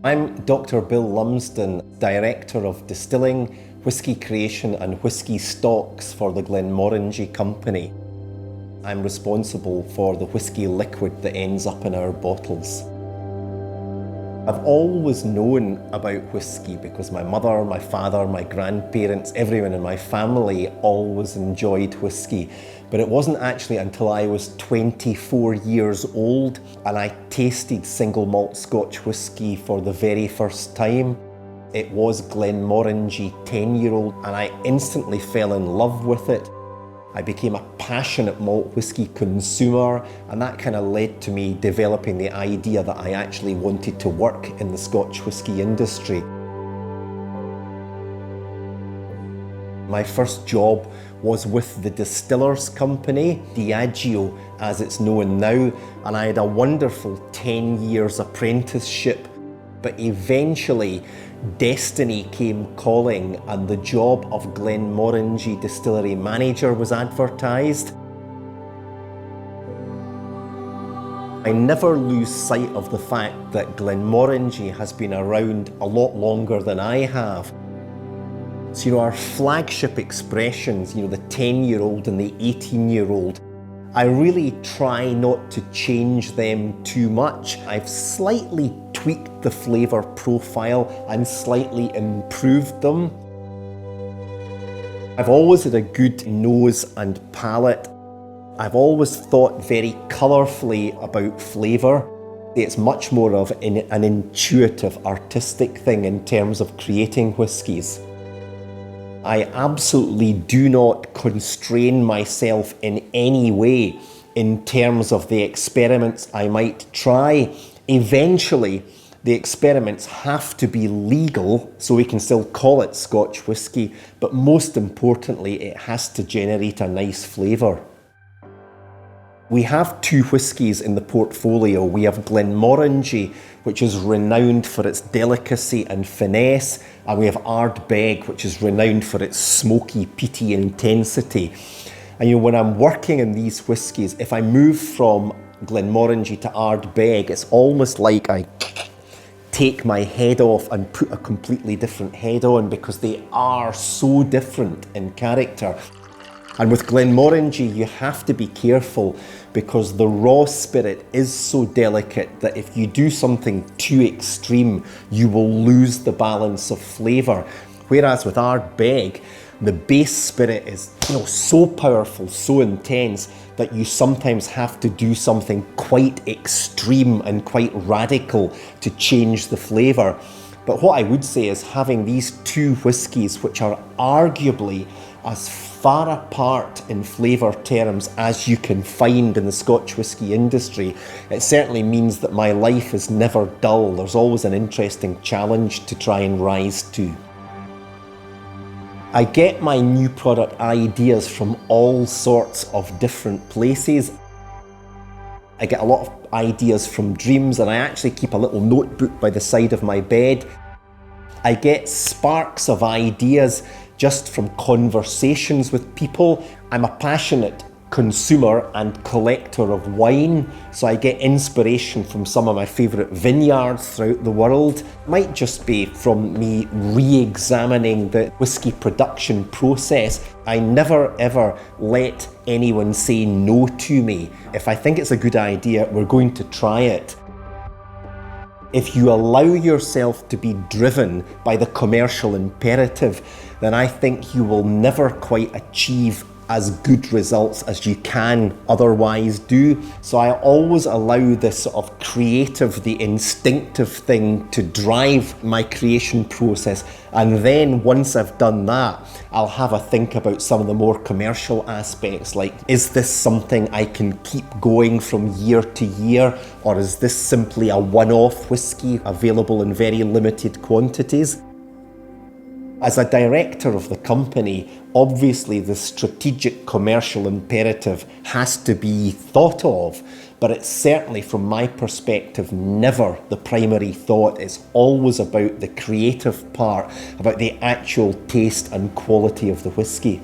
I'm Dr. Bill Lumsden, Director of Distilling, Whisky Creation and Whisky Stocks for the Glenmorangie company. I'm responsible for the whisky liquid that ends up in our bottles. I've always known about whisky because my mother, my father, my grandparents, everyone in my family always enjoyed whisky. But it wasn't actually until I was 24 years old and I tasted single malt Scotch whisky for the very first time. It was Glenmorangie 10-year-old and I instantly fell in love with it. I became a passionate malt whisky consumer, and that kind of led to me developing the idea that I actually wanted to work in the Scotch whisky industry. My first job was with the distillers company, Diageo as it's known now, and I had a wonderful 10 years apprenticeship. But eventually, destiny came calling and the job of Glenmorangie distillery manager was advertised. I never lose sight of the fact that Glenmorangie has been around a lot longer than I have. So our flagship expressions, the 10-year-old and the 18-year-old, I really try not to change them too much. I've slightly tweaked the flavour profile and slightly improved them. I've always had a good nose and palate. I've always thought very colourfully about flavour. It's much more of an intuitive, artistic thing in terms of creating whiskies. I absolutely do not constrain myself in any way in terms of the experiments I might try. Eventually, the experiments have to be legal so we can still call it Scotch whisky, but most importantly, it has to generate a nice flavour. We have two whiskies in the portfolio. We have Glenmorangie, which is renowned for its delicacy and finesse, and we have Ardbeg, which is renowned for its smoky, peaty intensity. And when I'm working in these whiskies, if I move from Glenmorangie to Ardbeg, it's almost like I take my head off and put a completely different head on because they are so different in character. And with Glenmorangie, you have to be careful because the raw spirit is so delicate that if you do something too extreme, you will lose the balance of flavour. Whereas with Ardbeg, the base spirit is so powerful, so intense that you sometimes have to do something quite extreme and quite radical to change the flavour. But what I would say is having these two whiskies, which are arguably as far apart in flavour terms as you can find in the Scotch whisky industry, it certainly means that my life is never dull. There's always an interesting challenge to try and rise to. I get my new product ideas from all sorts of different places. I get a lot of ideas from dreams, and I actually keep a little notebook by the side of my bed. I get sparks of ideas just from conversations with people. I'm a passionate consumer and collector of wine, so I get inspiration from some of my favourite vineyards throughout the world. It might just be from me re-examining the whisky production process. I never ever let anyone say no to me. If I think it's a good idea, we're going to try it. If you allow yourself to be driven by the commercial imperative, then I think you will never quite achieve as good results as you can otherwise do. So I always allow this sort of creative, the instinctive thing to drive my creation process. And then once I've done that, I'll have a think about some of the more commercial aspects, like, is this something I can keep going from year to year? Or is this simply a one-off whisky available in very limited quantities? As a director of the company, obviously the strategic commercial imperative has to be thought of, but it's certainly, from my perspective, never the primary thought. It's always about the creative part, about the actual taste and quality of the whisky.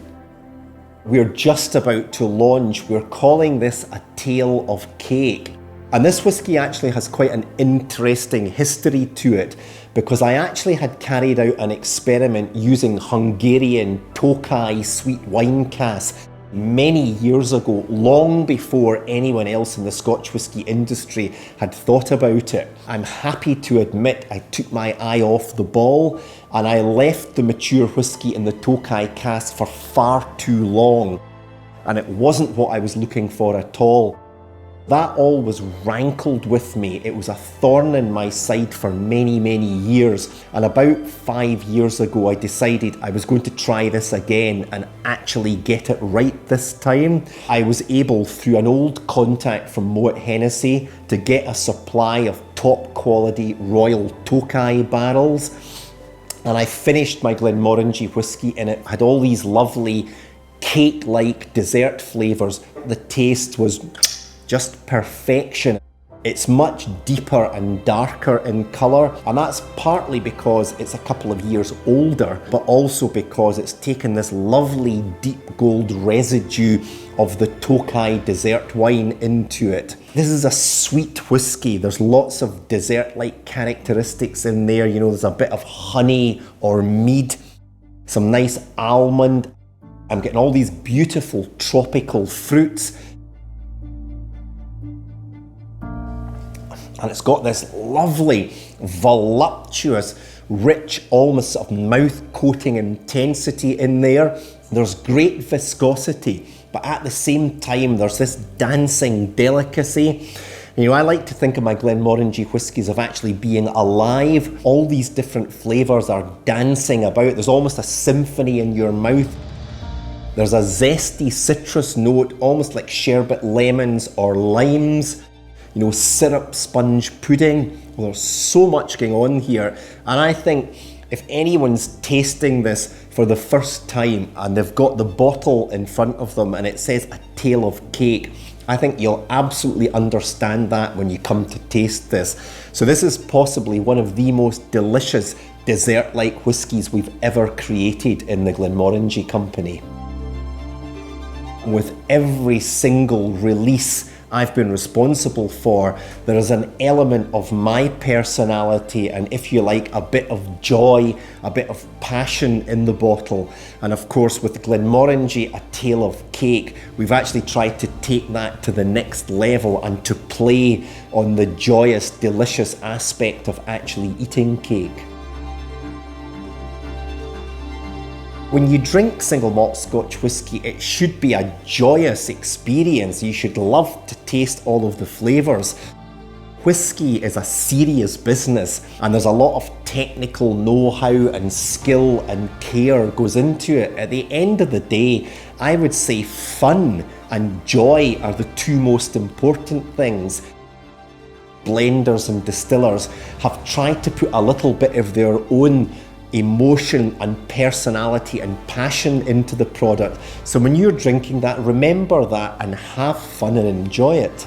We're just about to launch, we're calling this a tale of cake. And this whisky actually has quite an interesting history to it, because I actually had carried out an experiment using Hungarian Tokaj sweet wine casks many years ago, long before anyone else in the Scotch whisky industry had thought about it. I'm happy to admit I took my eye off the ball and I left the mature whisky in the Tokaj cask for far too long, and it wasn't what I was looking for at all. That always rankled with me. It was a thorn in my side for many, many years. And about 5 years ago, I decided I was going to try this again and actually get it right this time. I was able, through an old contact from Moet Hennessy, to get a supply of top quality Royal Tokaj barrels. And I finished my Glenmorangie whisky, and it had all these lovely cake-like dessert flavours. The taste was just perfection. It's much deeper and darker in colour, and that's partly because it's a couple of years older, but also because it's taken this lovely deep gold residue of the Tokaj dessert wine into it. This is a sweet whisky. There's lots of dessert-like characteristics in there. You know, there's a bit of honey or mead, some nice almond. I'm getting all these beautiful tropical fruits. And it's got this lovely, voluptuous, rich, almost sort of mouth-coating intensity in there. There's great viscosity, but at the same time, there's this dancing delicacy. You know, I like to think of my Glenmorangie whiskies of actually being alive. All these different flavours are dancing about. There's almost a symphony in your mouth. There's a zesty citrus note, almost like sherbet lemons or limes. You know, syrup sponge pudding. Well, there's so much going on here. And I think if anyone's tasting this for the first time and they've got the bottle in front of them and it says a tale of cake, I think you'll absolutely understand that when you come to taste this. So this is possibly one of the most delicious dessert-like whiskies we've ever created in the Glenmorangie company. With every single release I've been responsible for, there is an element of my personality and, if you like, a bit of joy, a bit of passion in the bottle. And of course, with Glenmorangie, a tale of cake, we've actually tried to take that to the next level and to play on the joyous, delicious aspect of actually eating cake. When you drink single malt Scotch whisky, it should be a joyous experience. You should love to taste all of the flavours. Whisky is a serious business, and there's a lot of technical know-how and skill and care goes into it. At the end of the day, I would say fun and joy are the two most important things. Blenders and distillers have tried to put a little bit of their own emotion and personality and passion into the product. So when you're drinking that, remember that and have fun and enjoy it.